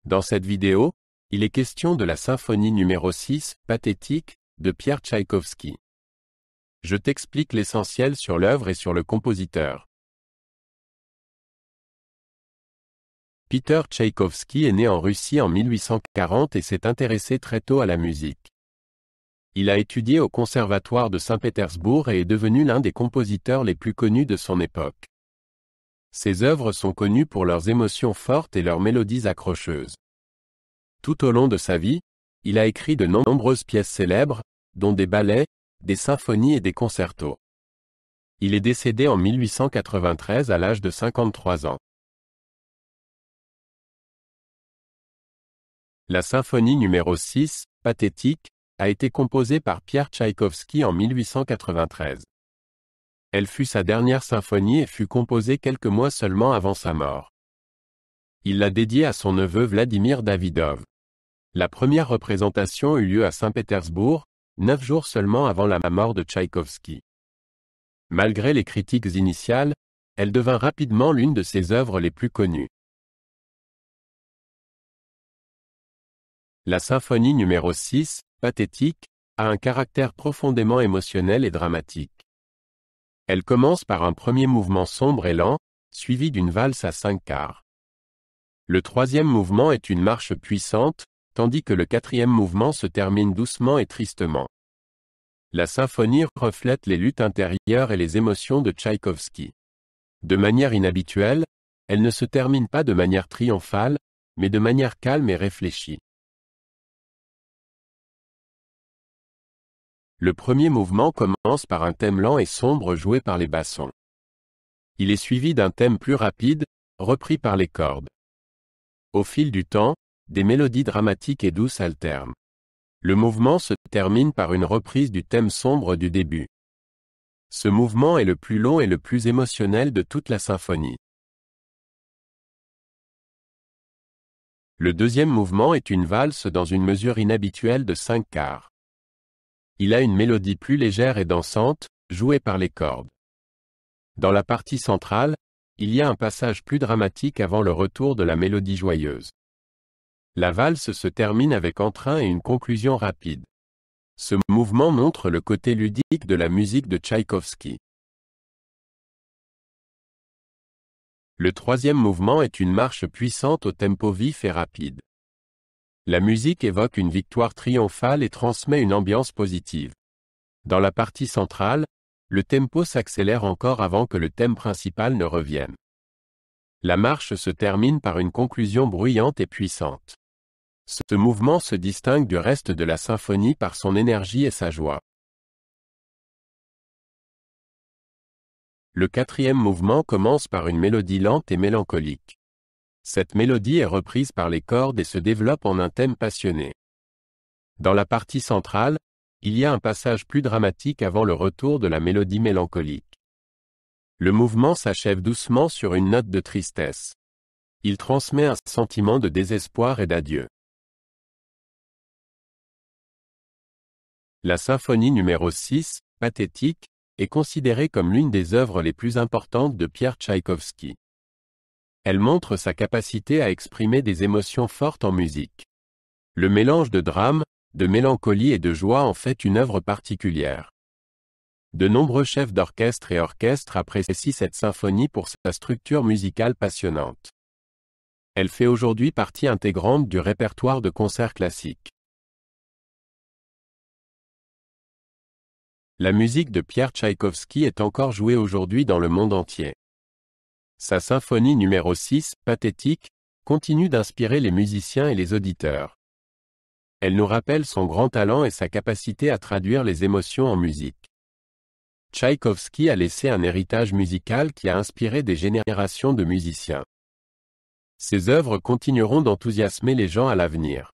Dans cette vidéo, il est question de la symphonie numéro 6, Pathétique, de Pierre Tchaïkovski. Je t'explique l'essentiel sur l'œuvre et sur le compositeur. Peter Tchaïkovski est né en Russie en 1840 et s'est intéressé très tôt à la musique. Il a étudié au Conservatoire de Saint-Pétersbourg et est devenu l'un des compositeurs les plus connus de son époque. Ses œuvres sont connues pour leurs émotions fortes et leurs mélodies accrocheuses. Tout au long de sa vie, il a écrit de nombreuses pièces célèbres, dont des ballets, des symphonies et des concertos. Il est décédé en 1893 à l'âge de 53 ans. La symphonie numéro 6, Pathétique, a été composée par Pierre Tchaïkovski en 1893. Elle fut sa dernière symphonie et fut composée quelques mois seulement avant sa mort. Il l'a dédiée à son neveu Vladimir Davidov. La première représentation eut lieu à Saint-Pétersbourg, 9 jours seulement avant la mort de Tchaïkovski. Malgré les critiques initiales, elle devint rapidement l'une de ses œuvres les plus connues. La symphonie numéro 6, Pathétique, a un caractère profondément émotionnel et dramatique. Elle commence par un premier mouvement sombre et lent, suivi d'une valse à 5/4. Le troisième mouvement est une marche puissante, tandis que le quatrième mouvement se termine doucement et tristement. La symphonie reflète les luttes intérieures et les émotions de Tchaïkovski. De manière inhabituelle, elle ne se termine pas de manière triomphale, mais de manière calme et réfléchie. Le premier mouvement commence par un thème lent et sombre joué par les bassons. Il est suivi d'un thème plus rapide, repris par les cordes. Au fil du temps, des mélodies dramatiques et douces alternent. Le mouvement se termine par une reprise du thème sombre du début. Ce mouvement est le plus long et le plus émotionnel de toute la symphonie. Le deuxième mouvement est une valse dans une mesure inhabituelle de 5/4. Il a une mélodie plus légère et dansante, jouée par les cordes. Dans la partie centrale, il y a un passage plus dramatique avant le retour de la mélodie joyeuse. La valse se termine avec entrain et une conclusion rapide. Ce mouvement montre le côté ludique de la musique de Tchaïkovski. Le troisième mouvement est une marche puissante au tempo vif et rapide. La musique évoque une victoire triomphale et transmet une ambiance positive. Dans la partie centrale, le tempo s'accélère encore avant que le thème principal ne revienne. La marche se termine par une conclusion bruyante et puissante. Ce mouvement se distingue du reste de la symphonie par son énergie et sa joie. Le quatrième mouvement commence par une mélodie lente et mélancolique. Cette mélodie est reprise par les cordes et se développe en un thème passionné. Dans la partie centrale, il y a un passage plus dramatique avant le retour de la mélodie mélancolique. Le mouvement s'achève doucement sur une note de tristesse. Il transmet un sentiment de désespoir et d'adieu. La symphonie numéro 6, Pathétique, est considérée comme l'une des œuvres les plus importantes de Pierre Tchaïkovski. Elle montre sa capacité à exprimer des émotions fortes en musique. Le mélange de drame, de mélancolie et de joie en fait une œuvre particulière. De nombreux chefs d'orchestre et orchestres apprécient cette symphonie pour sa structure musicale passionnante. Elle fait aujourd'hui partie intégrante du répertoire de concerts classiques. La musique de Pierre Tchaïkovski est encore jouée aujourd'hui dans le monde entier. Sa symphonie numéro 6, Pathétique, continue d'inspirer les musiciens et les auditeurs. Elle nous rappelle son grand talent et sa capacité à traduire les émotions en musique. Tchaïkovski a laissé un héritage musical qui a inspiré des générations de musiciens. Ses œuvres continueront d'enthousiasmer les gens à l'avenir.